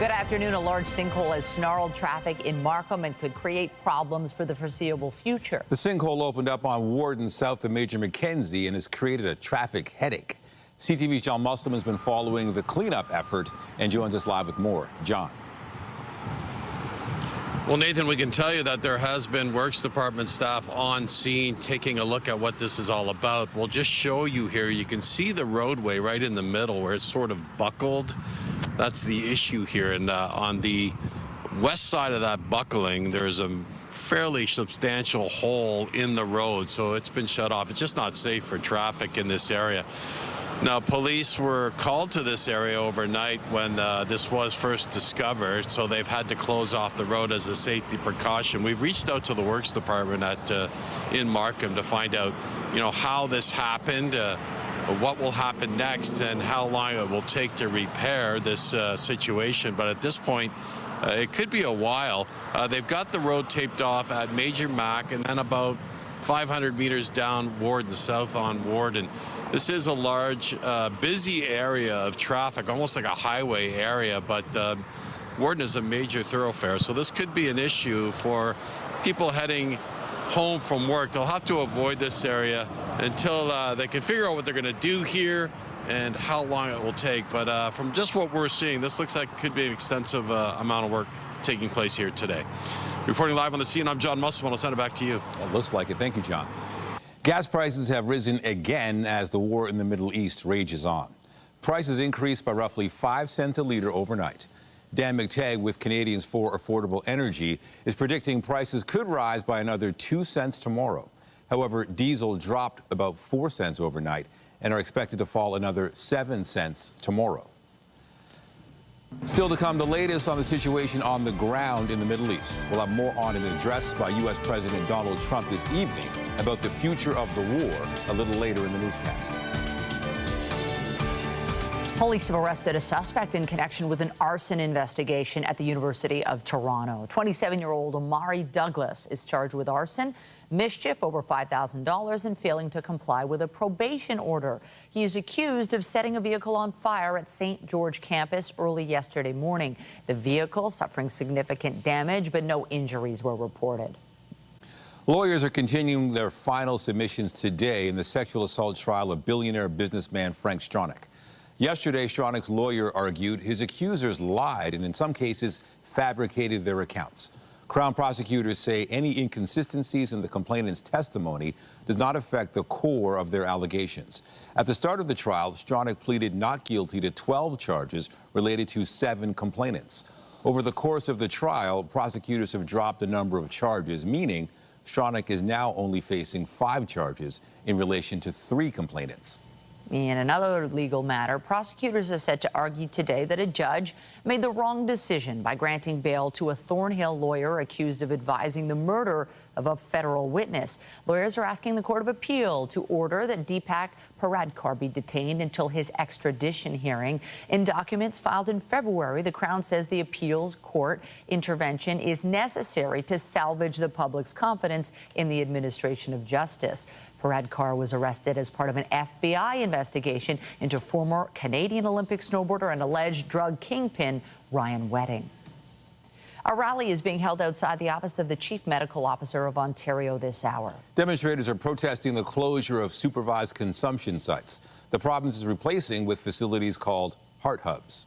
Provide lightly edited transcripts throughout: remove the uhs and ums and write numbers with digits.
Good afternoon. A large sinkhole has snarled traffic in Markham and could create problems for the foreseeable future. The sinkhole opened up on Warden south of Major Mackenzie and has created a traffic headache. CTV's Jon Woodward has been following the cleanup effort and joins us live with more. John. Well, Nathan, we can tell you that there has been Works Department staff on scene taking a look at what this is all about. We'll just show you here. You can see the roadway right in the middle where it's sort of buckled. That's the issue here. And on the west side of that buckling, there's a fairly substantial hole in the road. So it's been shut off. It's just not safe for traffic in this area. Now, police were called to this area overnight when this was first discovered, so they've had to close off the road as a safety precaution. We've reached out to the Works Department in Markham to find out, how this happened, what will happen next, and how long it will take to repair this situation. But at this point, it could be a while. They've got the road taped off at Major Mac and then about 500 meters down Warden south on Warden. This is a large, busy area of traffic, almost like a highway area, but Warden is a major thoroughfare, so this could be an issue for people heading home from work. They'll have to avoid this area until they can figure out what they're going to do here and how long it will take. But from just what we're seeing, this looks like it could be an extensive amount of work taking place here today. Reporting live on the scene, I'm Jon Woodward. I'll send it back to you. It looks like it. Thank you, John. Gas prices have risen again as the war in the Middle East rages on. Prices increased by roughly 5 cents a liter overnight. Dan McTagg with Canadians for Affordable Energy is predicting prices could rise by another 2 cents tomorrow. However, diesel dropped about 4 cents overnight and are expected to fall another 7 cents tomorrow. Still to come, the latest on the situation on the ground in the Middle East. We'll have more on an address by U.S. President Donald Trump this evening about the future of the war a little later in the newscast. Police have arrested a suspect in connection with an arson investigation at the University of Toronto. 27-year-old Omari Douglas is charged with arson, mischief over $5,000, and failing to comply with a probation order. He is accused of setting a vehicle on fire at St. George campus early yesterday morning. The vehicle suffering significant damage, but no injuries were reported. Lawyers are continuing their final submissions today in the sexual assault trial of billionaire businessman Frank Stronach. Yesterday, Stronach's lawyer argued his accusers lied and in some cases fabricated their accounts. Crown prosecutors say any inconsistencies in the complainant's testimony does not affect the core of their allegations. At the start of the trial, Stronach pleaded not guilty to 12 charges related to 7 complainants. Over the course of the trial, prosecutors have dropped the number of charges, meaning Stronach is now only facing 5 charges in relation to 3 complainants. In another legal matter, prosecutors are set to argue today that a judge made the wrong decision by granting bail to a Thornhill lawyer accused of advising the murder of a federal witness. Lawyers are asking the Court of Appeal to order that Deepak Paradkar be detained until his extradition hearing. In documents filed in February, the Crown says the appeals court intervention is necessary to salvage the public's confidence in the administration of justice. Paradkar was arrested as part of an FBI investigation into former Canadian Olympic snowboarder and alleged drug kingpin Ryan Wedding. A rally is being held outside the office of the Chief Medical Officer of Ontario this hour. Demonstrators are protesting the closure of supervised consumption sites. The province is replacing with facilities called heart hubs.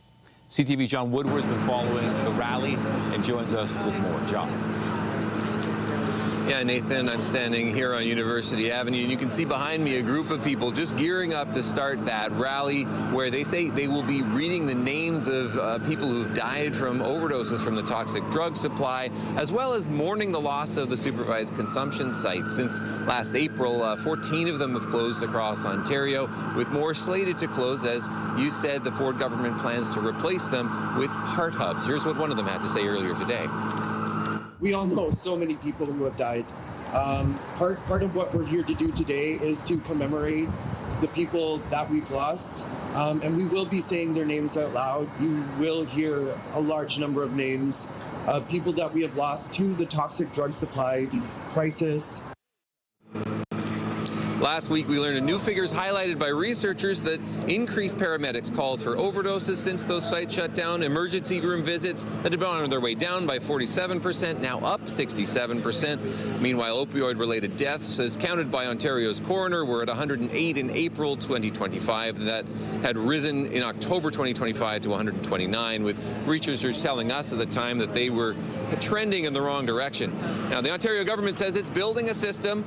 CTV Jon Woodward has been following the rally and joins us with more. John. Yeah, Nathan, I'm standing here on University Avenue, and you can see behind me a group of people just gearing up to start that rally where they say they will be reading the names of people who've died from overdoses from the toxic drug supply, as well as mourning the loss of the supervised consumption sites. Since last April, 14 of them have closed across Ontario, with more slated to close. As you said, the Ford government plans to replace them with heart hubs. Here's what one of them had to say earlier today. We all know so many people who have died. Part of what we're here to do today is to commemorate the people that we've lost, and we will be saying their names out loud. You will hear a large number of names of people that we have lost to the toxic drug supply crisis. Last week, we learned a new figures highlighted by researchers that increased paramedics' calls for overdoses since those sites shut down. Emergency room visits that had been on their way down by 47%, now up 67%. Meanwhile, opioid-related deaths, as counted by Ontario's coroner, were at 108 in April 2025. That had risen in October 2025 to 129, with researchers telling us at the time that they were trending in the wrong direction. Now, the Ontario government says it's building a system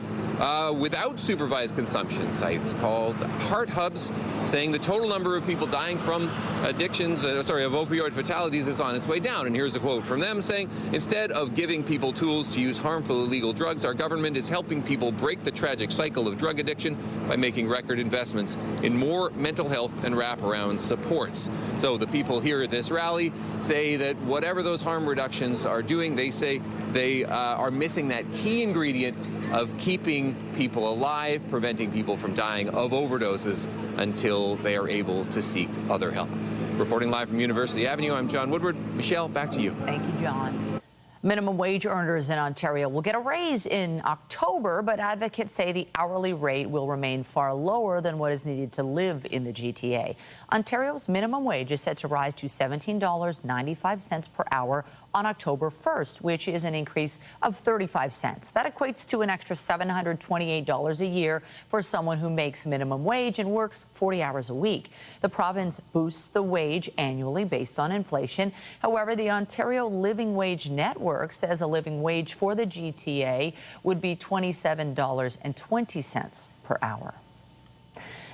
without supervised consumption sites called heart hubs, saying the total number of people dying from addictions, of opioid fatalities is on its way down. And here's a quote from them saying, instead of giving people tools to use harmful illegal drugs, our government is helping people break the tragic cycle of drug addiction by making record investments in more mental health and wraparound supports. So the people here at this rally say that whatever those harm reductions are doing, they say they are missing that key ingredient of keeping people alive, preventing people from dying of overdoses until they are able to seek other help. Reporting live from University Avenue, I'm Jon Woodward. Michelle, back to you. Thank you, John. Minimum wage earners in Ontario will get a raise in October, but advocates say the hourly rate will remain far lower than what is needed to live in the GTA. Ontario's minimum wage is set to rise to $17.95 per hour on October 1st, which is an increase of 35 cents. That equates to an extra $728 a year for someone who makes minimum wage and works 40 hours a week. The province boosts the wage annually based on inflation. However, the Ontario Living Wage Network says a living wage for the GTA would be $27.20 per hour.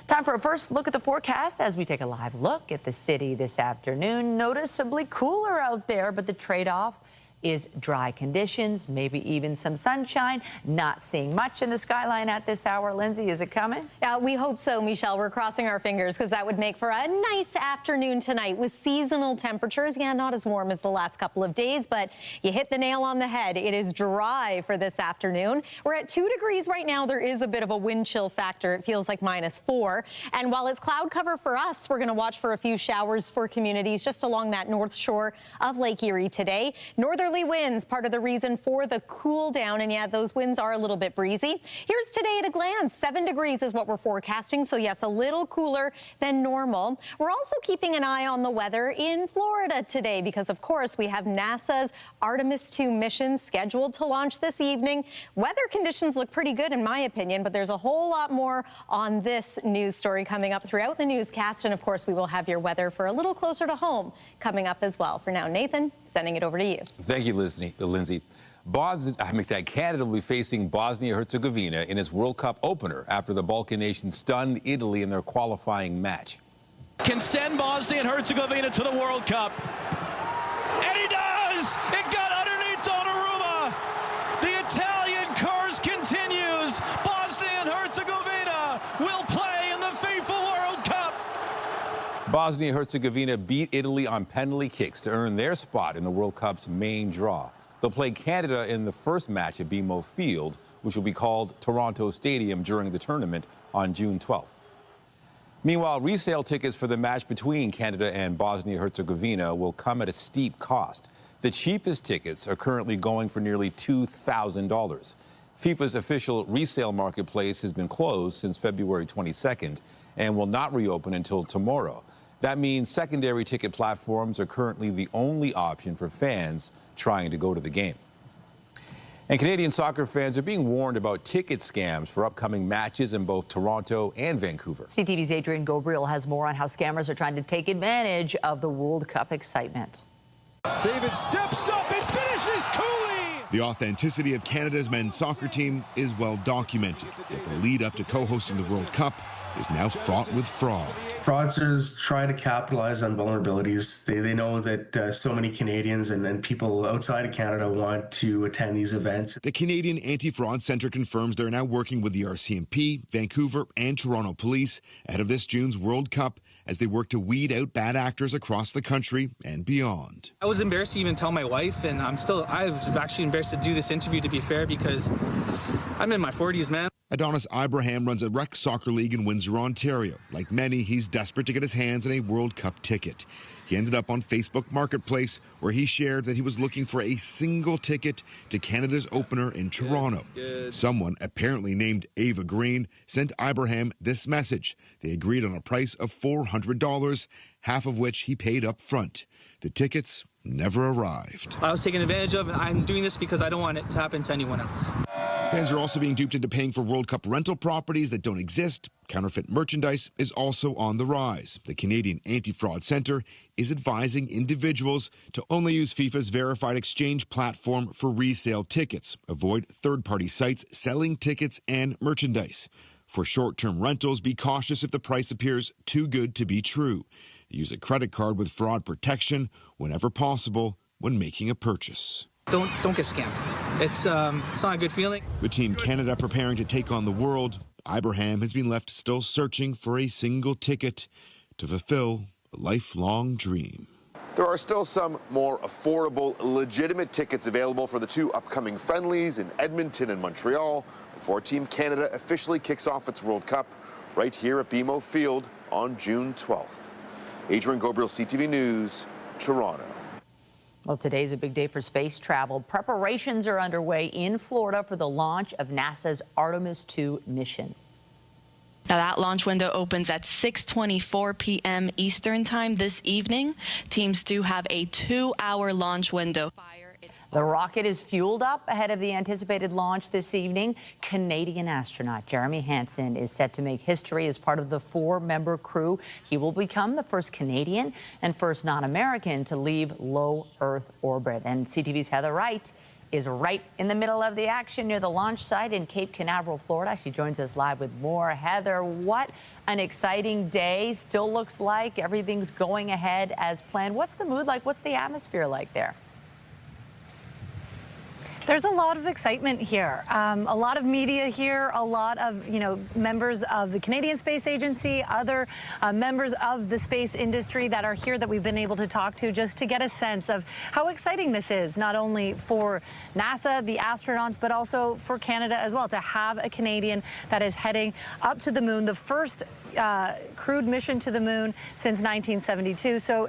Time for a first look at the forecast as we take a live look at the city this afternoon. Noticeably cooler out there, but the trade-off is dry conditions, maybe even some sunshine. Not seeing much in the skyline at this hour. Lindsay, is it coming? We hope so, Michelle. We're crossing our fingers because that would make for a nice afternoon tonight with seasonal temperatures. Yeah, not as warm as the last couple of days, but you hit the nail on the head. It is dry for this afternoon. We're at 2 degrees right now. There is a bit of a wind chill factor. It feels like -4. And while it's cloud cover for us, we're going to watch for a few showers for communities just along that north shore of Lake Erie today. Northerly winds, part of the reason for the cool down. And yeah, those winds are a little bit breezy. Here's today at a glance. 7 degrees is what we're forecasting. So yes, a little cooler than normal. We're also keeping an eye on the weather in Florida today because, of course, we have NASA's Artemis II mission scheduled to launch this evening. Weather conditions look pretty good in my opinion, but there's a whole lot more on this news story coming up throughout the newscast. And of course, we will have your weather for a little closer to home coming up as well. For now, Nathan, sending it over to you. Thank you, Lindsay. Canada will be facing Bosnia-Herzegovina in its World Cup opener after the Balkan nation stunned Italy in their qualifying match. Can send Bosnia and Herzegovina to the World Cup. And he does! It got underneath Donnarumma. The Italian curse continues. Bosnia and Herzegovina will play in the FIFA World Cup. Bosnia-Herzegovina beat Italy on penalty kicks to earn their spot in the World Cup's main draw. They'll play Canada in the first match at BMO Field, which will be called Toronto Stadium during the tournament on June 12th. Meanwhile, resale tickets for the match between Canada and Bosnia-Herzegovina will come at a steep cost. The cheapest tickets are currently going for nearly $2,000. FIFA's official resale marketplace has been closed since February 22nd and will not reopen until tomorrow. That means secondary ticket platforms are currently the only option for fans trying to go to the game. And Canadian soccer fans are being warned about ticket scams for upcoming matches in both Toronto and Vancouver. CTV's Adrian Gabriel has more on how scammers are trying to take advantage of the World Cup excitement. David steps up and finishes coolly. The authenticity of Canada's men's soccer team is well documented, yet the lead up to co-hosting the World Cup is now fraught with fraud. Fraudsters try to capitalize on vulnerabilities. They know that so many Canadians and people outside of Canada want to attend these events. The Canadian Anti-Fraud Centre confirms they're now working with the RCMP, Vancouver and Toronto police ahead of this June's World Cup as they work to weed out bad actors across the country and beyond. I was embarrassed to even tell my wife, and I was actually embarrassed to do this interview, to be fair, because I'm in my 40s, man. Adonis Ibrahim runs a rec soccer league in Windsor, Ontario. Like many, he's desperate to get his hands on a World Cup ticket. He ended up on Facebook Marketplace, where he shared that he was looking for a single ticket to Canada's opener in Toronto. Someone, apparently named Ava Green, sent Ibrahim this message. They agreed on a price of $400, half of which he paid up front. The tickets never arrived. I was taken advantage of, and I'm doing this because I don't want it to happen to anyone else. Fans are also being duped into paying for World Cup rental properties that don't exist. Counterfeit merchandise is also on the rise. The Canadian Anti-Fraud Centre is advising individuals to only use FIFA's verified exchange platform for resale tickets. Avoid third-party sites selling tickets and merchandise. For short-term rentals, be cautious if the price appears too good to be true. Use a credit card with fraud protection whenever possible when making a purchase. Don't get scammed. It's not a good feeling. With Team Canada preparing to take on the world, Ibrahim has been left still searching for a single ticket to fulfill a lifelong dream. There are still some more affordable, legitimate tickets available for the two upcoming friendlies in Edmonton and Montreal before Team Canada officially kicks off its World Cup right here at BMO Field on June 12th. Adrian Gobriel, CTV News, Toronto. Well, today's a big day for space travel. Preparations are underway in Florida for the launch of NASA's Artemis II mission. Now, that launch window opens at 6:24 p.m. Eastern Time this evening. Teams do have a 2-hour launch window. The rocket is fueled up ahead of the anticipated launch this evening. Canadian astronaut Jeremy Hansen is set to make history as part of the 4-member crew. He will become the first Canadian and first non-American to leave low Earth orbit. And CTV's Heather Wright is right in the middle of the action near the launch site in Cape Canaveral, Florida. She joins us live with more. Heather, what an exciting day. Still looks like everything's going ahead as planned. What's the mood like? What's the atmosphere like there? There's a lot of excitement here. A lot of media here, a lot of, members of the Canadian Space Agency, other members of the space industry that are here that we've been able to talk to just to get a sense of how exciting this is, not only for NASA, the astronauts, but also for Canada as well, to have a Canadian that is heading up to the moon, the first crewed mission to the moon since 1972. So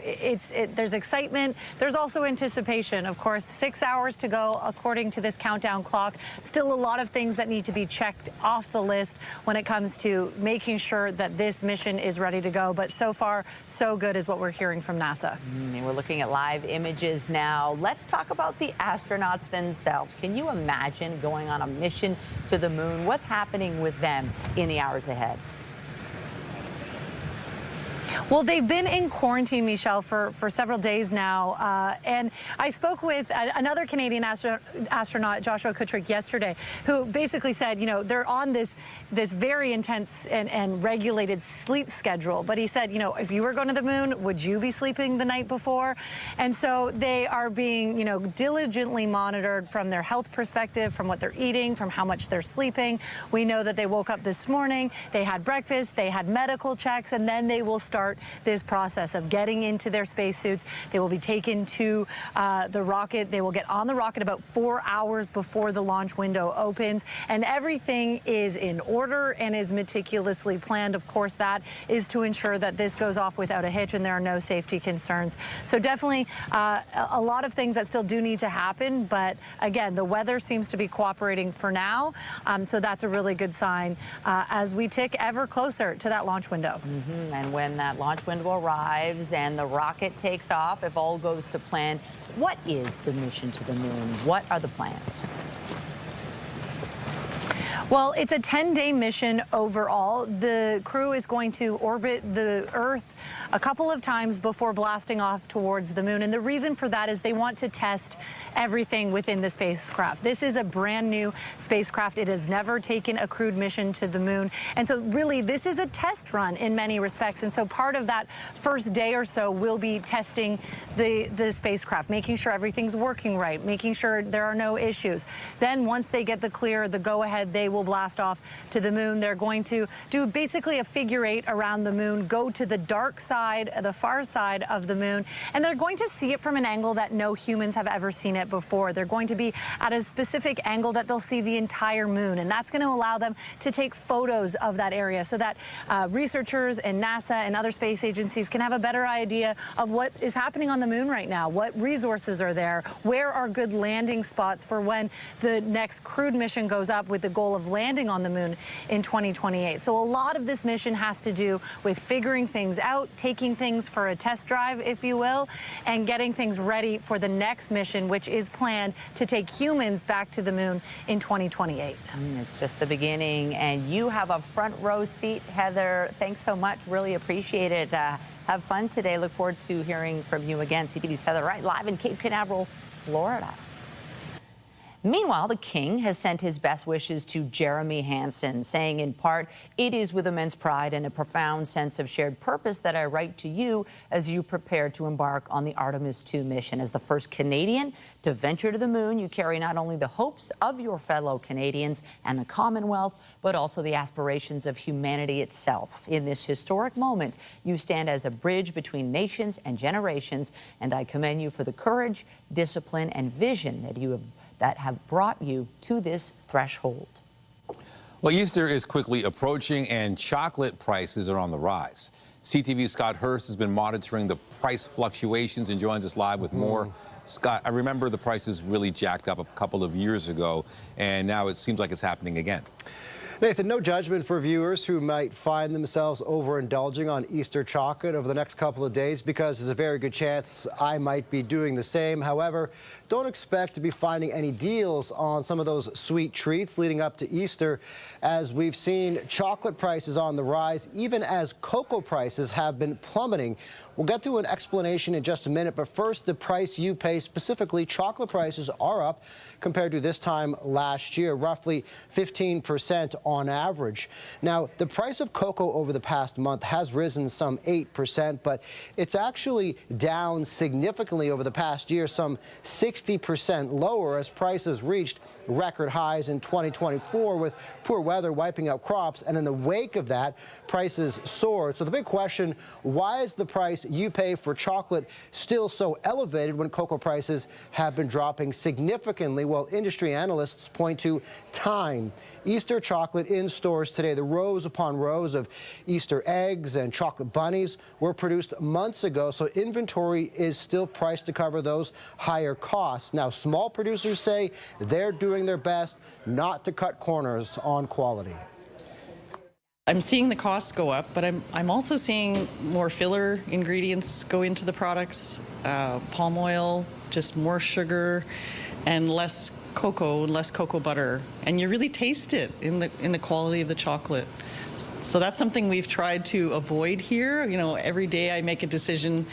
there's excitement. There's also anticipation. Of course, 6 hours to go, according to this countdown clock. Still a lot of things that need to be checked off the list when it comes to making sure that this mission is ready to go. But so far, so good is what we're hearing from NASA. We're looking at live images now. Let's talk about the astronauts themselves. Can you imagine going on a mission to the moon? What's happening with them in the hours ahead? Well, they've been in quarantine, Michelle, for several days now. And I spoke with another Canadian astronaut, Joshua Kuttrick, yesterday, who basically said, they're on this very intense and regulated sleep schedule. But he said, if you were going to the moon, would you be sleeping the night before? And so they are being, diligently monitored from their health perspective, from what they're eating, from how much they're sleeping. We know that they woke up this morning, they had breakfast, they had medical checks, and then they will start this process of getting into their spacesuits. They will be taken to the rocket. They will get on the rocket about 4 hours before the launch window opens, and everything is in order and is meticulously planned. Of course, that is to ensure that this goes off without a hitch and there are no safety concerns. So definitely a lot of things that still do need to happen, but again, the weather seems to be cooperating for now, so that's a really good sign as we tick ever closer to that launch window. And when that launch window arrives and the rocket takes off, if all goes to plan, what is the mission to the moon? What are the plans? Well, it's a 10-day mission overall. The crew is going to orbit the Earth a couple of times before blasting off towards the moon. And the reason for that is they want to test everything within the spacecraft. This is a brand new spacecraft. It has never taken a crewed mission to the moon. And so really, this is a test run in many respects. And so part of that first day or so will be testing the spacecraft, making sure everything's working right, making sure there are no issues. Then once they get the clear, the go-ahead, they will will blast off to the moon. They're going to do basically a figure 8 around the moon, go to the dark side, the far side of the moon, and they're going to see it from an angle that no humans have ever seen it before. They're going to be at a specific angle that they'll see the entire moon, and that's going to allow them to take photos of that area so that researchers and NASA and other space agencies can have a better idea of what is happening on the moon right now, what resources are there, where are good landing spots for when the next crewed mission goes up with the goal of landing on the moon in 2028. So a lot of this mission has to do with figuring things out, taking things for a test drive, if you will, and getting things ready for the next mission, which is planned to take humans back to the moon in 2028. It's just the beginning, and you have a front row seat, Heather. Thanks so much. Really appreciate it. Have fun today. Look forward to hearing from you again. CTV's Heather Wright, live in Cape Canaveral, Florida. Meanwhile, the King has sent his best wishes to Jeremy Hansen, saying in part, "It is with immense pride and a profound sense of shared purpose that I write to you as you prepare to embark on the Artemis II mission. As the first Canadian to venture to the moon, you carry not only the hopes of your fellow Canadians and the Commonwealth, but also the aspirations of humanity itself. In this historic moment, you stand as a bridge between nations and generations, and I commend you for the courage, discipline, and vision that have brought you to this threshold." Well, Easter is quickly approaching and chocolate prices are on the rise. CTV's Scott Hurst has been monitoring the price fluctuations and joins us live with more. Scott, I remember the prices really jacked up a couple of years ago, and now it seems like it's happening again. Nathan, no judgment for viewers who might find themselves overindulging on Easter chocolate over the next couple of days, because there's a very good chance I might be doing the same. However, don't expect to be finding any deals on some of those sweet treats leading up to Easter, as we've seen chocolate prices on the rise, even as cocoa prices have been plummeting. We'll get to an explanation in just a minute, but first, the price you pay, specifically chocolate prices, are up compared to this time last year, roughly 15% on average. Now, the price of cocoa over the past month has risen some 8%, but it's actually down significantly over the past year, some 60% lower, as prices reached record highs in 2024 with poor weather wiping out crops, and in the wake of that, prices soared. So the big question, why is the price you pay for chocolate still so elevated when cocoa prices have been dropping significantly? Well, industry analysts point to time. Easter chocolate in stores today, the rows upon rows of Easter eggs and chocolate bunnies were produced months ago, so inventory is still priced to cover those higher costs. Now, small producers say they're doing their best not to cut corners on quality. I'm seeing the costs go up, but I'm also seeing more filler ingredients go into the products, palm oil, just more sugar, and less cocoa butter, and you really taste it in the quality of the chocolate. So that's something we've tried to avoid here. You know, every day I make a decision.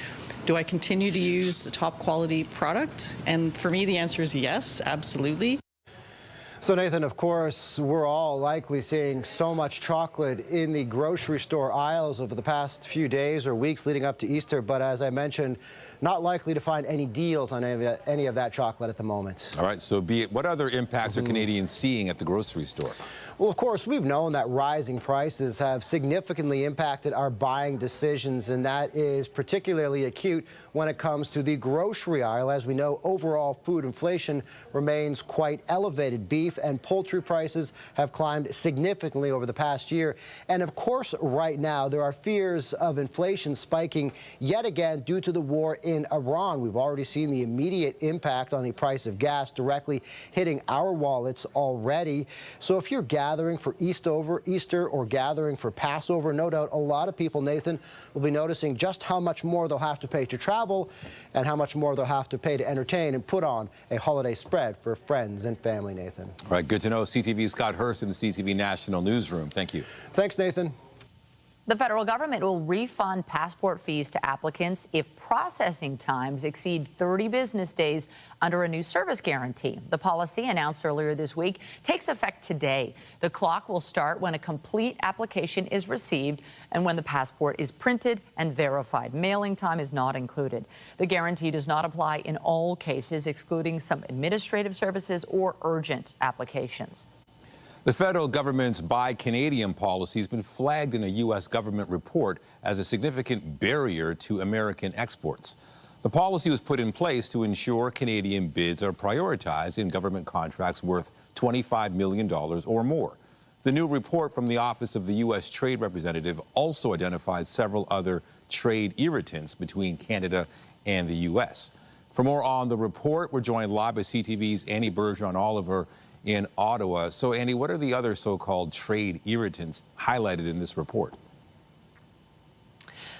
Do I continue to use a top quality product? And for me, the answer is yes, absolutely. So, Nathan, of course, we're all likely seeing so much chocolate in the grocery store aisles over the past few days or weeks leading up to Easter, but as I mentioned, not likely to find any deals on any of that chocolate at the moment. All right, so what other impacts are Canadians seeing at the grocery store? Well, of course, we've known that rising prices have significantly impacted our buying decisions, and that is particularly acute when it comes to the grocery aisle. As we know, overall food inflation remains quite elevated. Beef and poultry prices have climbed significantly over the past year. And of course, right now, there are fears of inflation spiking yet again due to the war in Iran. We've already seen the immediate impact on the price of gas directly hitting our wallets already. So if you're gathering for Easter or gathering for Passover, no doubt a lot of people, Nathan, will be noticing just how much more they'll have to pay to travel and how much more they'll have to pay to entertain and put on a holiday spread for friends and family, Nathan. All right, good to know. CTV's Scott Hurst in the CTV National Newsroom. Thank you. Thanks, Nathan. The federal government will refund passport fees to applicants if processing times exceed 30 business days under a new service guarantee. The policy, announced earlier this week, takes effect today. The clock will start when a complete application is received and when the passport is printed and verified. Mailing time is not included. The guarantee does not apply in all cases, excluding some administrative services or urgent applications. The federal government's Buy Canadian policy has been flagged in a U.S. government report as a significant barrier to American exports. The policy was put in place to ensure Canadian bids are prioritized in government contracts worth $25 million or more. The new report from the Office of the U.S. Trade Representative also identified several other trade irritants between Canada and the U.S. For more on the report, we're joined live by CTV's Annie Bergeron-Oliver in Ottawa. So, Annie, what are the other so-called trade irritants highlighted in this report?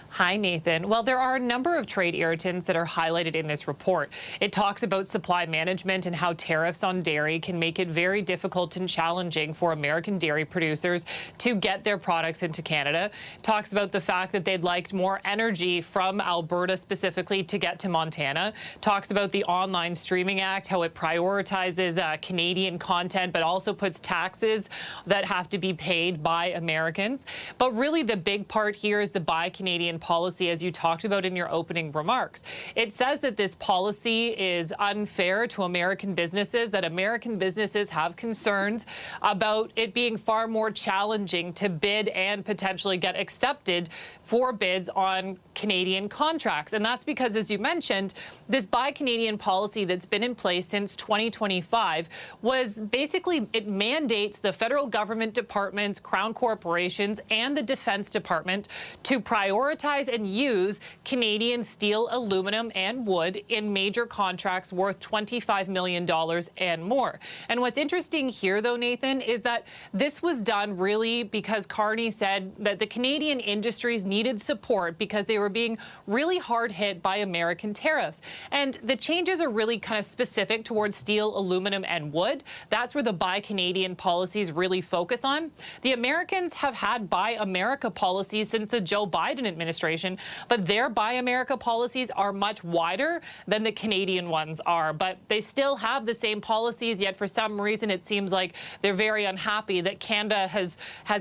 Hi, Nathan. Well, there are a number of trade irritants that are highlighted in this report. It talks about supply management and how tariffs on dairy can make it very difficult and challenging for American dairy producers to get their products into Canada. It talks about the fact that they'd like more energy from Alberta specifically to get to Montana. It talks about the Online Streaming Act, how it prioritizes Canadian content, but also puts taxes that have to be paid by Americans. But really the big part here is the Buy Canadian policy, as you talked about in your opening remarks. It says that this policy is unfair to American businesses, that American businesses have concerns about it being far more challenging to bid and potentially get accepted for bids on Canadian contracts. And that's because, as you mentioned, this Buy Canadian policy that's been in place since 2025 was basically, it mandates the federal government departments, crown corporations, and the Defense Department to prioritize and use Canadian steel, aluminum, and wood in major contracts worth $25 million and more. And what's interesting here, though, Nathan, is that this was done really because Carney said that the Canadian industries needed support because they were being really hard hit by American tariffs. And the changes are really kind of specific towards steel, aluminum, and wood. That's where the Buy Canadian policies really focus on. The Americans have had Buy America policies since the Joe Biden administration, but their Buy America policies are much wider than the Canadian ones are. But they still have the same policies, yet for some reason it seems like they're very unhappy that Canada has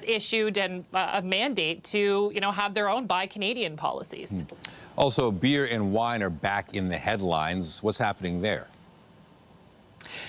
issued a mandate to, have their own Buy Canadian policies. Also, beer and wine are back in the headlines. What's happening there?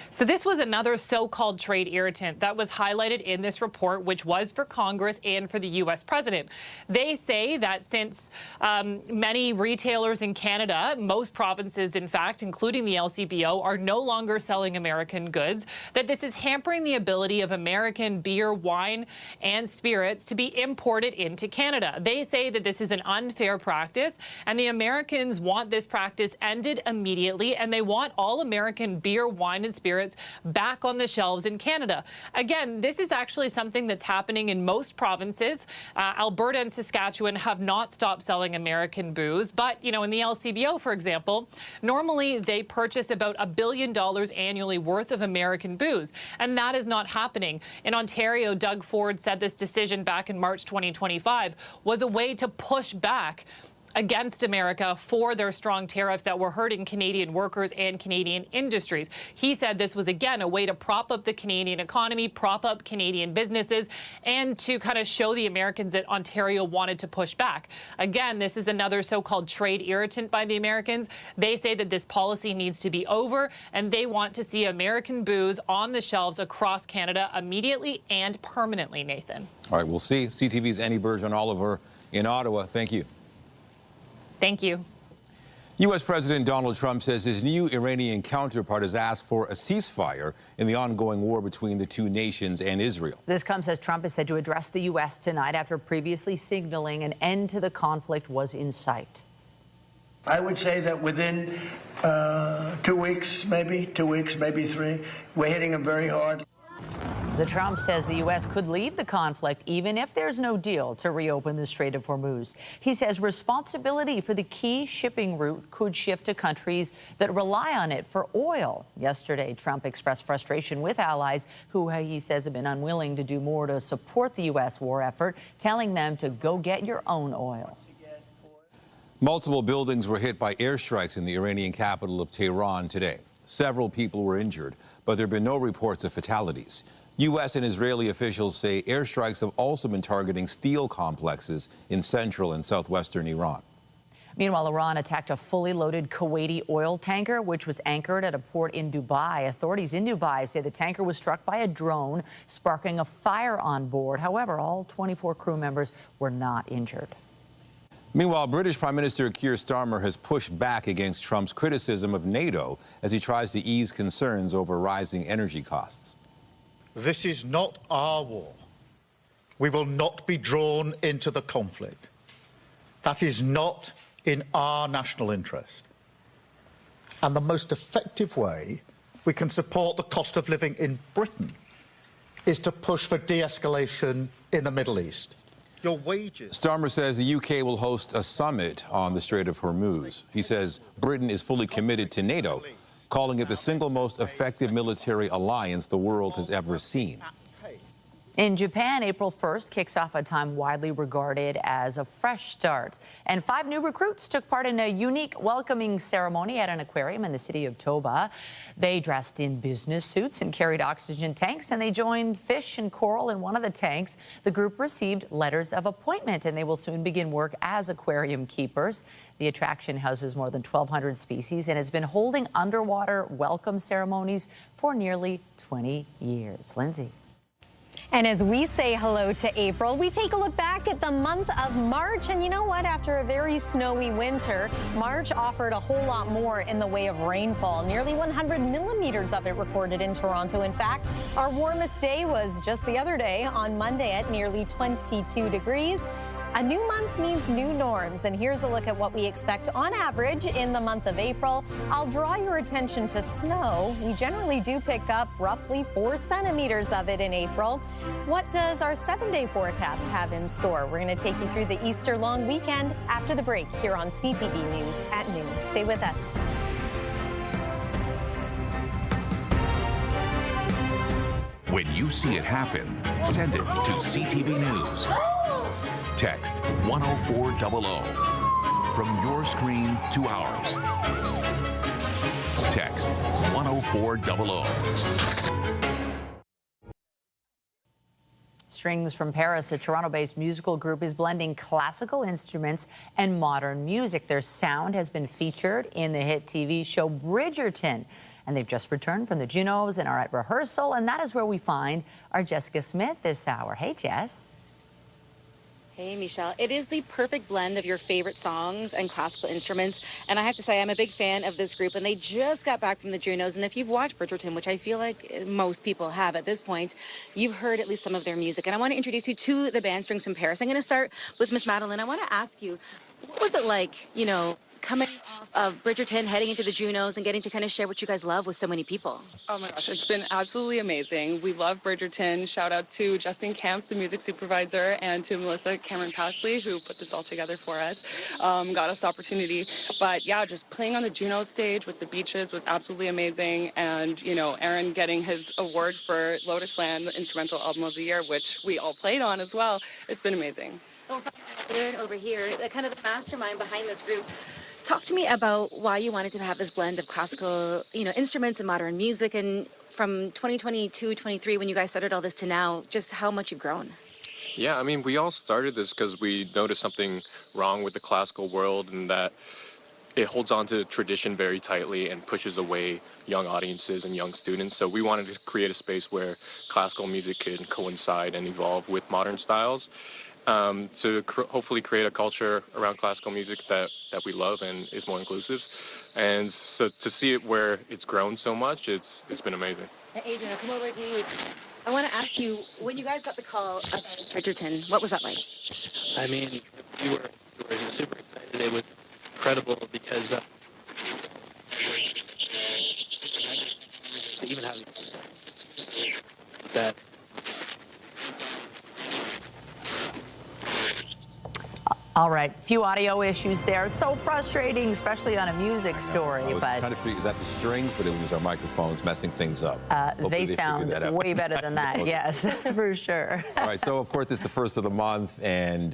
So this was another so-called trade irritant that was highlighted in this report, which was for Congress and for the U.S. president. They say that since many retailers in Canada, most provinces, in fact, including the LCBO, are no longer selling American goods, that this is hampering the ability of American beer, wine, and spirits to be imported into Canada. They say that this is an unfair practice, and the Americans want this practice ended immediately, and they want all American beer, wine, and spirits back on the shelves in Canada. Again, this is actually something that's happening in most provinces. Alberta and Saskatchewan have not stopped selling American booze, but, in the LCBO, for example, normally they purchase about $1 billion annually worth of American booze, and that is not happening. In Ontario, Doug Ford said this decision back in March 2025 was a way to push back against America for their strong tariffs that were hurting Canadian workers and Canadian industries. He said this was, again, a way to prop up the Canadian economy, prop up Canadian businesses, and to kind of show the Americans that Ontario wanted to push back. Again, this is another so-called trade irritant by the Americans. They say that this policy needs to be over, and they want to see American booze on the shelves across Canada immediately and permanently, Nathan. All right, we'll see. CTV's Annie Bergeron-Oliver in Ottawa. Thank you. Thank you. U.S. President Donald Trump says his new Iranian counterpart has asked for a ceasefire in the ongoing war between the two nations and Israel. This comes as Trump is said to address the U.S. tonight after previously signaling an end to the conflict was in sight. I would say that within 2 weeks, maybe 3, we're hitting them very hard. The Trump says the U.S. could leave the conflict even if there's no deal to reopen the Strait of Hormuz. He says responsibility for the key shipping route could shift to countries that rely on it for oil. Yesterday, Trump expressed frustration with allies who he says have been unwilling to do more to support the U.S. war effort, telling them to go get your own oil. Multiple buildings were hit by airstrikes in the Iranian capital of Tehran today. Several people were injured, but there have been no reports of fatalities. U.S. and Israeli officials say airstrikes have also been targeting steel complexes in central and southwestern Iran. Meanwhile, Iran attacked a fully loaded Kuwaiti oil tanker, which was anchored at a port in Dubai. Authorities in Dubai say the tanker was struck by a drone, sparking a fire on board. However, all 24 crew members were not injured. Meanwhile, British Prime Minister Keir Starmer has pushed back against Trump's criticism of NATO as he tries to ease concerns over rising energy costs. This is not our war. We will not be drawn into the conflict. That is not in our national interest. And the most effective way we can support the cost of living in Britain is to push for de-escalation in the Middle East. Your wages. Starmer says the UK will host a summit on the Strait of Hormuz. He says Britain is fully committed to NATO, calling it the single most effective military alliance the world has ever seen. In Japan, April 1st kicks off a time widely regarded as a fresh start. And 5 new recruits took part in a unique welcoming ceremony at an aquarium in the city of Toba. They dressed in business suits and carried oxygen tanks, and they joined fish and coral in one of the tanks. The group received letters of appointment, and they will soon begin work as aquarium keepers. The attraction houses more than 1,200 species and has been holding underwater welcome ceremonies for nearly 20 years. Lindsay. And as we say hello to April, we take a look back at the month of March. And you know what? After a very snowy winter, March offered a whole lot more in the way of rainfall. Nearly 100 millimeters of it recorded in Toronto. In fact, our warmest day was just the other day on Monday at nearly 22 degrees. A new month means new norms, and here's a look at what we expect on average in the month of April. I'll draw your attention to snow. We generally do pick up roughly 4 centimeters of it in April. What does our 7-day forecast have in store? We're going to take you through the Easter long weekend after the break here on CTV News at noon. Stay with us. When you see it happen, send it to CTV News. Text 10400 from your screen to ours. Text 10400. Strings from Paris, a Toronto-based musical group, is blending classical instruments and modern music. Their sound has been featured in the hit TV show Bridgerton. And they've just returned from the Junos and are at rehearsal. And that is where we find our Jessica Smith this hour. Hey, Jess. Hey, Michelle. It is the perfect blend of your favorite songs and classical instruments. And I have to say, I'm a big fan of this group. And they just got back from the Junos. And if you've watched Bridgerton, which I feel like most people have at this point, you've heard at least some of their music. And I want to introduce you to the band Strings from Paris. I'm going to start with Miss Madeline. I want to ask you, what was it like, you know, coming off of Bridgerton, heading into the Junos, and getting to kind of share what you guys love with so many people? Oh my gosh, it's been absolutely amazing. We love Bridgerton. Shout out to Justin Camps, the music supervisor, and to Melissa Cameron Passley, who put this all together for us, got us the opportunity. But yeah, just playing on the Juno stage with the Beaches was absolutely amazing. And, you know, Aaron getting his award for Lotus Land, the Instrumental Album of the Year, which we all played on as well. It's been amazing. Oh, Aaron over here, kind of the mastermind behind this group. Talk to me about why you wanted to have this blend of classical, you know, instruments and modern music, and from 2022, 23, when you guys started all this to now, just how much you've grown. Yeah, I mean, we all started this because we noticed something wrong with the classical world, and that it holds on to tradition very tightly and pushes away young audiences and young students. So we wanted to create a space where classical music could coincide and evolve with modern styles. To hopefully create a culture around classical music that we love and is more inclusive. And so to see it where it's grown so much, it's been amazing. Hey, Adrian, I'll come over to you. I want to ask you, when you guys got the call about Bridgerton, what was that like? I mean, we were super excited. It was incredible because even having that. All right, few audio issues there. So frustrating, especially on a music story. I was but trying to figure, is that the strings? But it was our microphones messing things up. they sound way better than that. Yes, that's for sure. All right, so of course it's the first of the month, and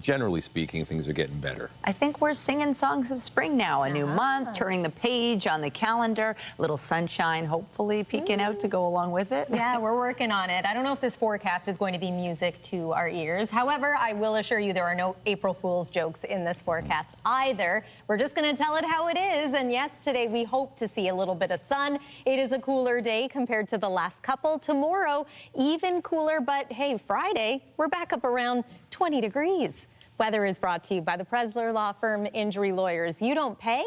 generally speaking, things are getting better. I think we're singing songs of spring now. A new month, turning the page on the calendar, a little sunshine hopefully peeking out to go along with it. Yeah, we're working on it. I don't know if this forecast is going to be music to our ears. However, I will assure you there are no April Fool's jokes in this forecast either. We're just going to tell it how it is. And yes, today we hope to see a little bit of sun. It is a cooler day compared to the last couple. Tomorrow, even cooler, but hey, Friday, we're back up around 20 degrees. Weather is brought to you by the Presler Law Firm Injury Lawyers. You don't pay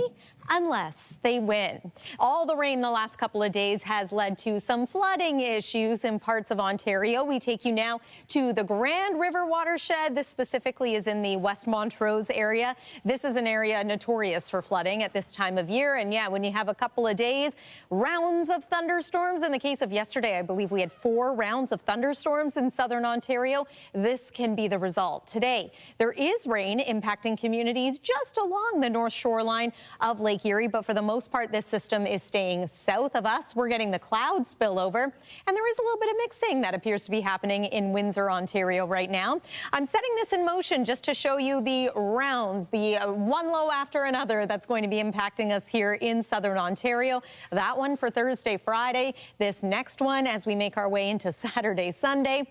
unless they win. All the rain the last couple of days has led to some flooding issues in parts of Ontario. We take you now to the Grand River watershed. This specifically is in the West Montrose area. This is an area notorious for flooding at this time of year. And yeah, when you have a couple of days, rounds of thunderstorms. In the case of yesterday, I believe we had 4 rounds of thunderstorms in southern Ontario. This can be the result. Today, there is rain impacting communities just along the north shoreline of Lake Erie, but for the most part, this system is staying south of us. We're getting the cloud spillover, and there is a little bit of mixing that appears to be happening in Windsor, Ontario right now. I'm setting this in motion just to show you the rounds, the one low after another that's going to be impacting us here in southern Ontario. That one for Thursday, Friday. This next one as we make our way into Saturday, Sunday.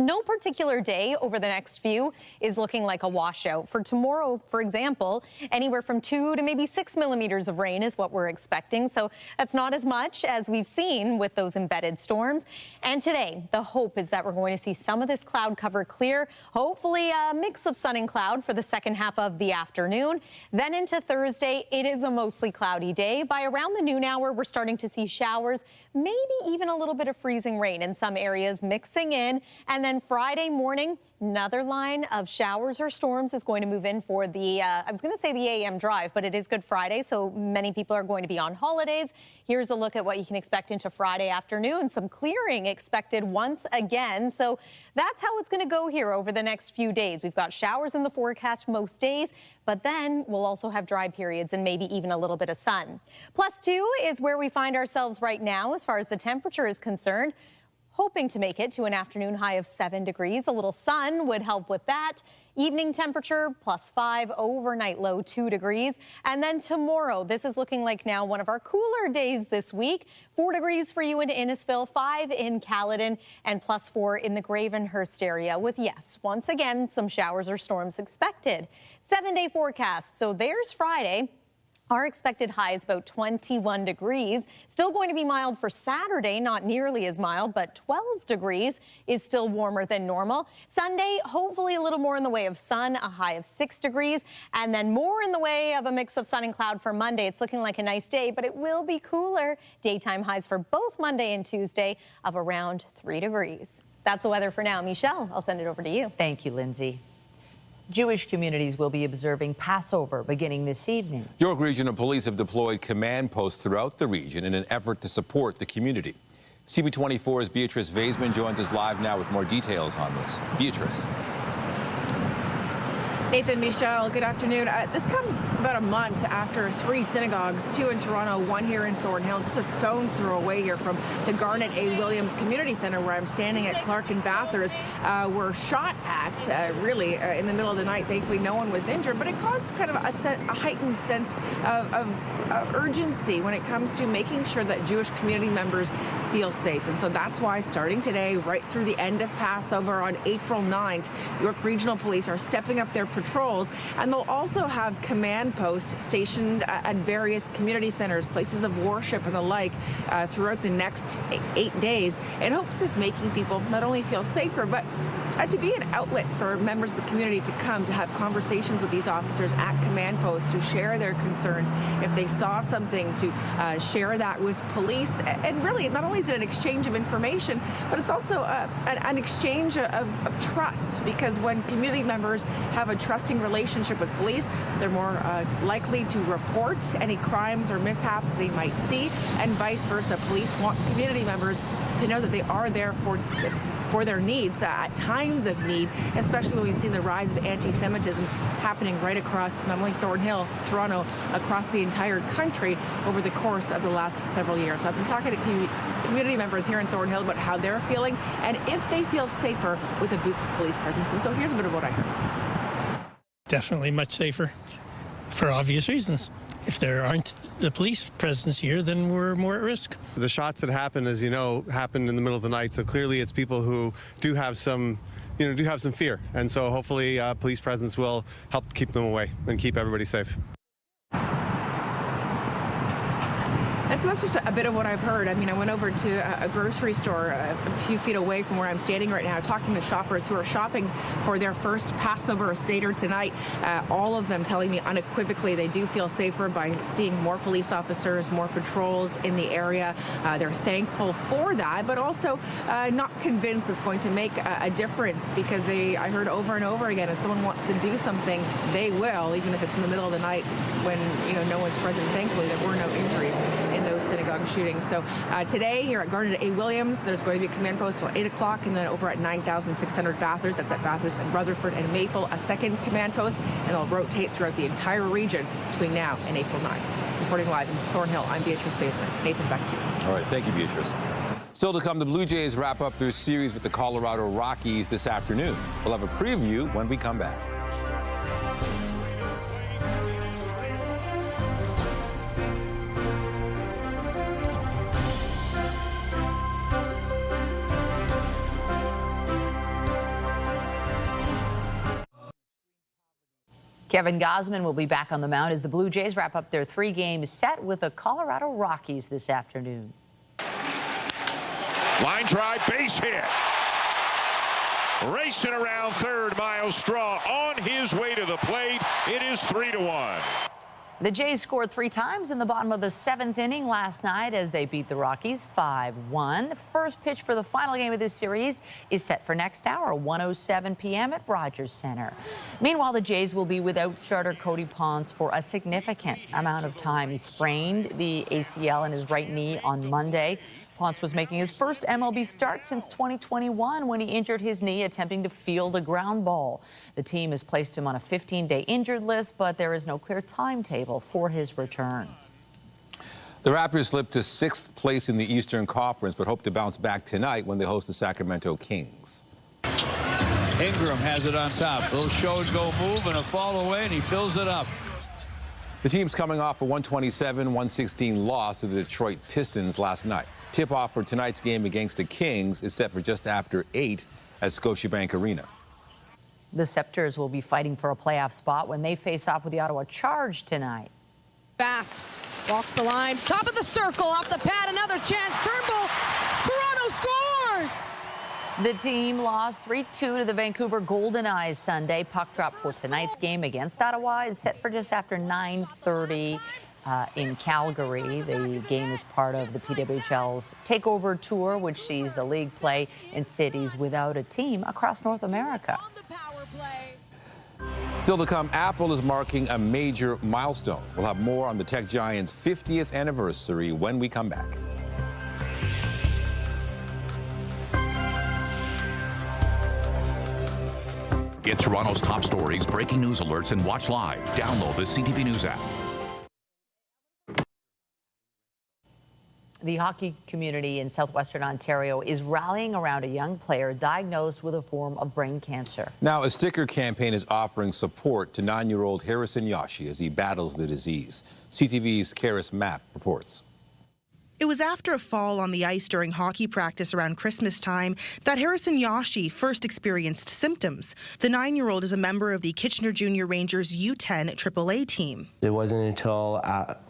No particular day over the next few is looking like a washout. For tomorrow, for example, anywhere from 2 to maybe 6 millimeters of rain is what we're expecting. So that's not as much as we've seen with those embedded storms. And today, the hope is that we're going to see some of this cloud cover clear, hopefully a mix of sun and cloud for the second half of the afternoon. Then into Thursday, it is a mostly cloudy day. By around the noon hour, we're starting to see showers, maybe even a little bit of freezing rain in some areas mixing in. And then Friday morning, another line of showers or storms is going to move in for the, I was going to say the AM drive, but it is Good Friday, so many people are going to be on holidays. Here's a look at what you can expect into Friday afternoon. Some clearing expected once again. So that's how it's going to go here over the next few days. We've got showers in the forecast most days, but then we'll also have dry periods and maybe even a little bit of sun. +2 is where we find ourselves right now as far as the temperature is concerned. Hoping to make it to an afternoon high of 7 degrees. A little sun would help with that. Evening temperature +5, overnight low 2 degrees. And then tomorrow, this is looking like now one of our cooler days this week. 4 degrees for you in Innisfil, 5 in Caledon, and +4 in the Gravenhurst area with, yes, once again, some showers or storms expected. 7-day forecast. So there's Friday. Our expected high is about 21 degrees. Still going to be mild for Saturday, not nearly as mild, but 12 degrees is still warmer than normal. Sunday, hopefully a little more in the way of sun, a high of 6 degrees, and then more in the way of a mix of sun and cloud for Monday. It's looking like a nice day, but it will be cooler. Daytime highs for both Monday and Tuesday of around 3 degrees. That's the weather for now. Michelle, I'll send it over to you. Thank you, Lindsay. Jewish communities will be observing Passover beginning this evening. York Regional Police have deployed command posts throughout the region in an effort to support the community. CB24's Beatrice Vaisman joins us live now with more details on this. Beatrice. Nathan, Michelle, good afternoon. This comes about a month after 3 synagogues, 2 in Toronto, 1 here in Thornhill, just a stone's throw away here from the Garnet A. Williams Community Centre, where I'm standing at Clark and Bathurst, were shot at, really, in the middle of the night. Thankfully, no one was injured, but it caused kind of a heightened sense of urgency when it comes to making sure that Jewish community members feel safe. And so that's why, starting today, right through the end of Passover on April 9th, York Regional Police are stepping up their patrols, and they'll also have command posts stationed at various community centers, places of worship and the like throughout the next 8 days in hopes of making people not only feel safer, but to be an outlet for members of the community to come to have conversations with these officers at command posts to share their concerns. If they saw something, to share that with police. And really, not only is it an exchange of information, but it's also an exchange of trust, because when community members have a trusting relationship with police, they're more likely to report any crimes or mishaps they might see, and vice versa. Police want community members to know that they are there for their needs at times of need, especially when we've seen the rise of anti-Semitism happening right across not only Thornhill, Toronto, across the entire country over the course of the last several years. So I've been talking to community members here in Thornhill about how they're feeling and if they feel safer with a boosted police presence. And so here's a bit of what I heard. Definitely much safer for obvious reasons. If there aren't the police presence here, then we're more at risk. The shots that happened, as you know, happened in the middle of the night, so clearly it's people who do have some fear, and so hopefully police presence will help keep them away and keep everybody safe. And so that's just a bit of what I've heard. I mean, I went over to a grocery store a few feet away from where I'm standing right now, talking to shoppers who are shopping for their first Passover Seder tonight. All of them telling me unequivocally they do feel safer by seeing more police officers, more patrols in the area. They're thankful for that, but also not convinced it's going to make a difference, because I heard over and over again, if someone wants to do something, they will, even if it's in the middle of the night when no one's present. Thankfully, there were no injuries in those synagogue shootings. So today here at Garnet A. Williams, there's going to be a command post till 8 o'clock, and then over at 9,600 Bathurst, that's at Bathurst and Rutherford and Maple, a second command post, and they'll rotate throughout the entire region between now and April 9th. Reporting live in Thornhill, I'm Beatrice Baseman. Nathan, back to you. All right, thank you, Beatrice. Still to come, the Blue Jays wrap up their series with the Colorado Rockies this afternoon. We'll have a preview when we come back. Kevin Gosman will be back on the mound as the Blue Jays wrap up their 3-game set with the Colorado Rockies this afternoon. Line drive, base hit. Racing around third, Miles Straw on his way to the plate. It is 3-1. The Jays scored 3 times in the bottom of the 7th inning last night as they beat the Rockies 5-1. First pitch for the final game of this series is set for next hour, 1:07 p.m. at Rogers Center. Meanwhile, the Jays will be without starter Cody Ponce for a significant amount of time. He sprained the ACL in his right knee on Monday. Ponce was making his first MLB start since 2021 when he injured his knee attempting to field a ground ball. The team has placed him on a 15-day injured list, but there is no clear timetable for his return. The Raptors slipped to 6th place in the Eastern Conference, but hope to bounce back tonight when they host the Sacramento Kings. Ingram has it on top. Little show and go move and a fall away, and he fills it up. The team's coming off a 127-116 loss to the Detroit Pistons last night. Tip-off for tonight's game against the Kings is set for just after 8 at Scotiabank Arena. The Scepters will be fighting for a playoff spot when they face off with the Ottawa Charge tonight. Fast. Walks the line. Top of the circle. Off the pad. Another chance. Turnbull. Toronto scores! The team lost 3-2 to the Vancouver Golden Eyes Sunday. Puck drop for tonight's game against Ottawa is set for just after 9:30 in Calgary. The game is part of the PWHL's Takeover Tour, which sees the league play in cities without a team across North America. Still to come, Apple is marking a major milestone. We'll have more on the tech giant's 50th anniversary when we come back. Get Toronto's top stories, breaking news alerts, and watch live. Download the CTV News app. The hockey community in southwestern Ontario is rallying around a young player diagnosed with a form of brain cancer. Now, a sticker campaign is offering support to 9-year-old Harrison Yashi as he battles the disease. CTV's Karis Mapp reports. It was after a fall on the ice during hockey practice around Christmas time that Harrison Yashi first experienced symptoms. The 9-year-old is a member of the Kitchener Junior Rangers U10 AAA team. It wasn't until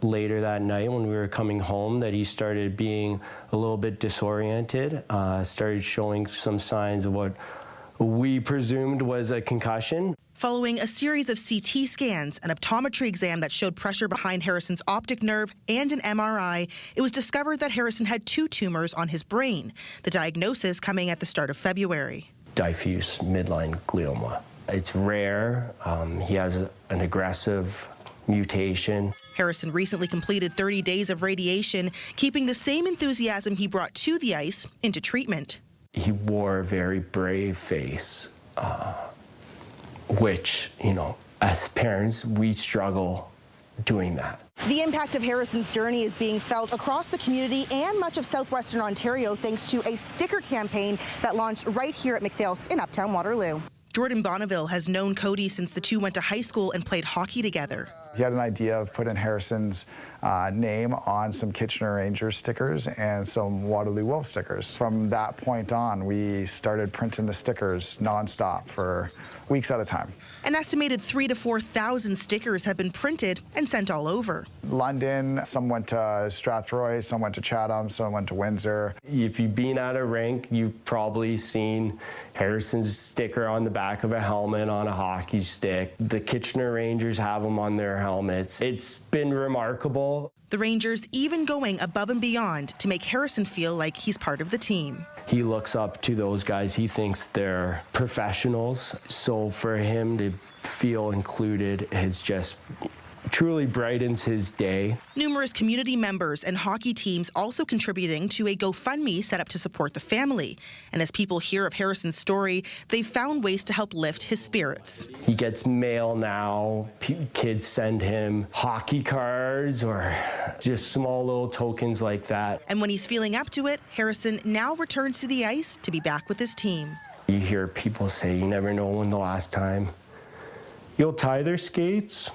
later that night when we were coming home that he started being a little bit disoriented, started showing some signs of what we presumed was a concussion. Following a series of CT scans, an optometry exam that showed pressure behind Harrison's optic nerve, and an MRI, it was discovered that Harrison had 2 tumors on his brain, the diagnosis coming at the start of February. Diffuse midline glioma. It's rare. He has an aggressive mutation. Harrison recently completed 30 days of radiation, keeping the same enthusiasm he brought to the ice into treatment. He wore a very brave face. Which, as parents, we struggle doing that. The impact of Harrison's journey is being felt across the community and much of southwestern Ontario thanks to a sticker campaign that launched right here at McPhail's in Uptown Waterloo. Jordan Bonneville has known Cody since the two went to high school and played hockey together. He had an idea of putting Harrison's name on some Kitchener Rangers stickers and some Waterloo Wolf stickers. From that point on, we started printing the stickers nonstop for weeks at a time. An estimated 3,000 to 4,000 stickers have been printed and sent all over. London, some went to Strathroy, some went to Chatham, some went to Windsor. If you've been at a rink, you've probably seen Harrison's sticker on the back of a helmet on a hockey stick. The Kitchener Rangers have them on their helmets. It's been remarkable. The Rangers even going above and beyond to make Harrison feel like he's part of the team. He looks up to those guys. He thinks they're professionals. So for him to feel included has just truly brightens his day. Numerous community members and hockey teams also contributing to a GoFundMe set up to support the family. And as people hear of Harrison's story, they've found ways to help lift his spirits. He gets mail now. Kids send him hockey cards or just small little tokens like that. And when he's feeling up to it, Harrison now returns to the ice to be back with his team. You hear people say you never know when the last time you'll tie their skates.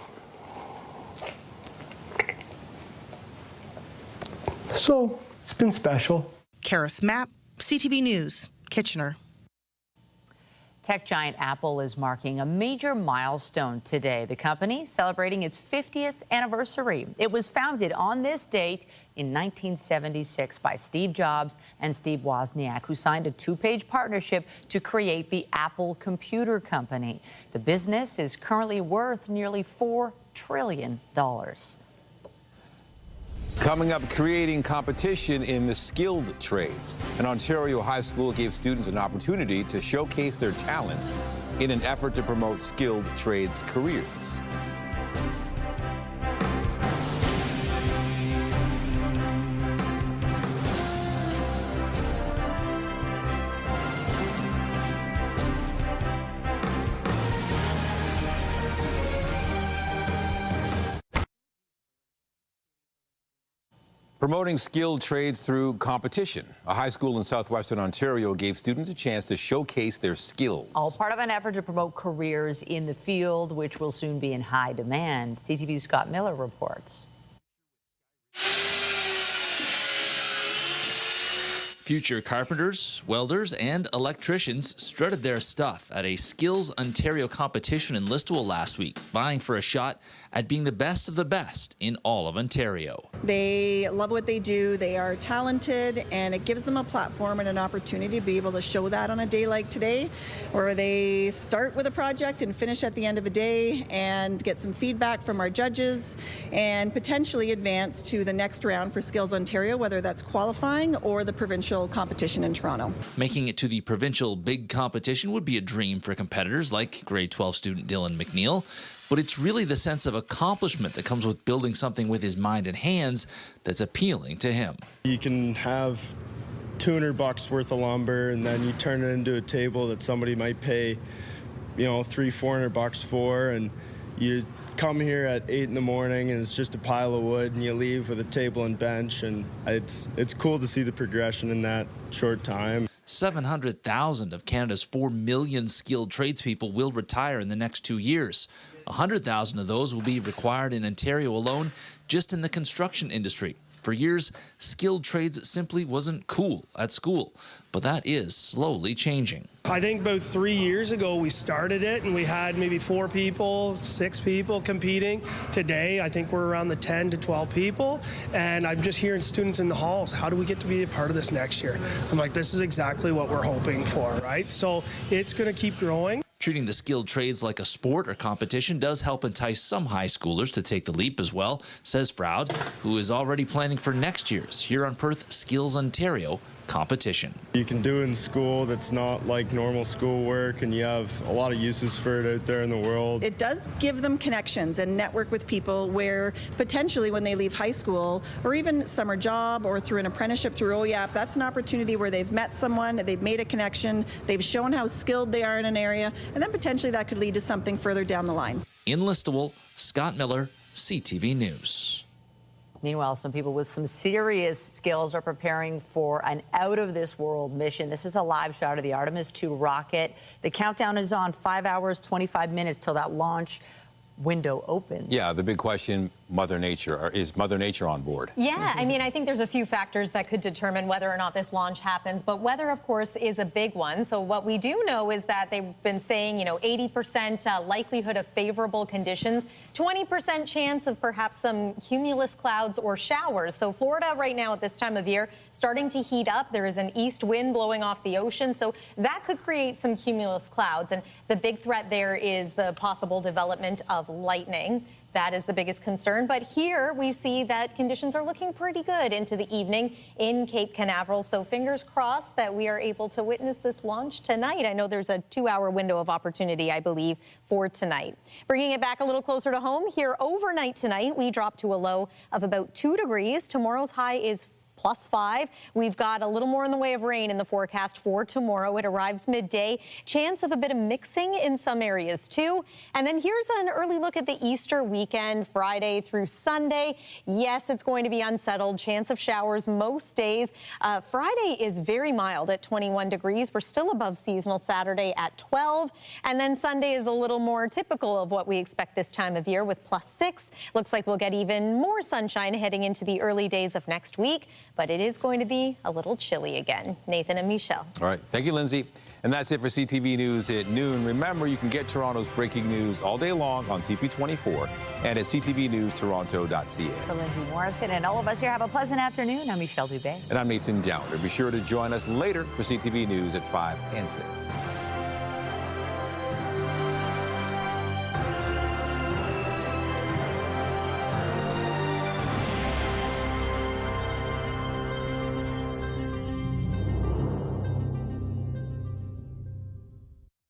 So it's been special. Karis Mapp, CTV News, Kitchener. Tech giant Apple is marking a major milestone today. The company celebrating its 50th anniversary. It was founded on this date in 1976 by Steve Jobs and Steve Wozniak, who signed a two-page partnership to create the Apple Computer Company. The business is currently worth nearly $4 trillion. Coming up, creating competition in the skilled trades. An Ontario high school gave students an opportunity to showcase their talents in an effort to promote skilled trades careers. Promoting skilled trades through competition. A high school in southwestern Ontario gave students a chance to showcase their skills. All part of an effort to promote careers in the field, which will soon be in high demand. CTV's Scott Miller reports. Future carpenters, welders, and electricians strutted their stuff at a Skills Ontario competition in Listowel last week, vying for a shot at being the best of the best in all of Ontario. They love what they do, they are talented, and it gives them a platform and an opportunity to be able to show that on a day like today, where they start with a project and finish at the end of a day and get some feedback from our judges and potentially advance to the next round for Skills Ontario, whether that's qualifying or the provincial competition in Toronto. Making it to the provincial big competition would be a dream for competitors like grade 12 student Dylan McNeil, but it's really the sense of accomplishment that comes with building something with his mind and hands that's appealing to him. You can have $200 worth of lumber and then you turn it into a table that somebody might pay, you know, $300-400 for, and you come here at 8 in the morning and it's just a pile of wood, and you leave with a table and bench, and it's cool to see the progression in that short time. 700,000 of Canada's 4 million skilled tradespeople will retire in the next 2 years. 100,000 of those will be required in Ontario alone, just in the construction industry. For years, skilled trades simply wasn't cool at school, but that is slowly changing. I think about 3 years ago we started it and we had maybe 4 people, 6 people competing. Today, I think we're around the 10 to 12 people, and I'm just hearing students in the halls, how do we get to be a part of this next year? I'm like, this is exactly what we're hoping for, right? So it's going to keep growing. Treating the skilled trades like a sport or competition does help entice some high schoolers to take the leap as well, says Froud, who is already planning for next year's Huron Perth Skills Ontario competition. You can do it in school that's not like normal schoolwork, and you have a lot of uses for it out there in the world. It does give them connections and network with people where potentially when they leave high school or even summer job or through an apprenticeship through OYAP, that's an opportunity where they've met someone, they've made a connection, they've shown how skilled they are in an area, and then potentially that could lead to something further down the line. In Listowel, Scott Miller, CTV News. Meanwhile, some people with some serious skills are preparing for an out-of-this-world mission. This is a live shot of the Artemis II rocket. The countdown is on 5 hours, 25 minutes till that launch window opens. Yeah, the big question, Mother Nature, or is Mother Nature on board? Yeah, I mean, I think there's a few factors that could determine whether or not this launch happens, but weather, of course, is a big one. So what we do know is that they've been saying, 80% likelihood of favorable conditions, 20% chance of perhaps some cumulus clouds or showers. So Florida right now at this time of year starting to heat up. There is an east wind blowing off the ocean, so that could create some cumulus clouds. And the big threat there is the possible development of lightning. That is the biggest concern. But here we see that conditions are looking pretty good into the evening in Cape Canaveral. So fingers crossed that we are able to witness this launch tonight. I know there's a 2-hour window of opportunity, I believe, for tonight. Bringing it back a little closer to home, here overnight tonight, we drop to a low of about 2 degrees. Tomorrow's high is +5. We've got a little more in the way of rain in the forecast for tomorrow. It arrives midday. Chance of a bit of mixing in some areas too. And then here's an early look at the Easter weekend, Friday through Sunday. Yes, it's going to be unsettled. Chance of showers most days. Friday is very mild at 21 degrees. We're still above seasonal Saturday at 12. And then Sunday is a little more typical of what we expect this time of year with +6. Looks like we'll get even more sunshine heading into the early days of next week. But it is going to be a little chilly again. Nathan and Michelle. All right. Thank you, Lindsay. And that's it for CTV News at noon. Remember, you can get Toronto's breaking news all day long on CP24 and at ctvnewstoronto.ca. For Lindsay Morrison and all of us here, have a pleasant afternoon. I'm Michelle Dubé. And I'm Nathan Downer. Be sure to join us later for CTV News at 5 and 6.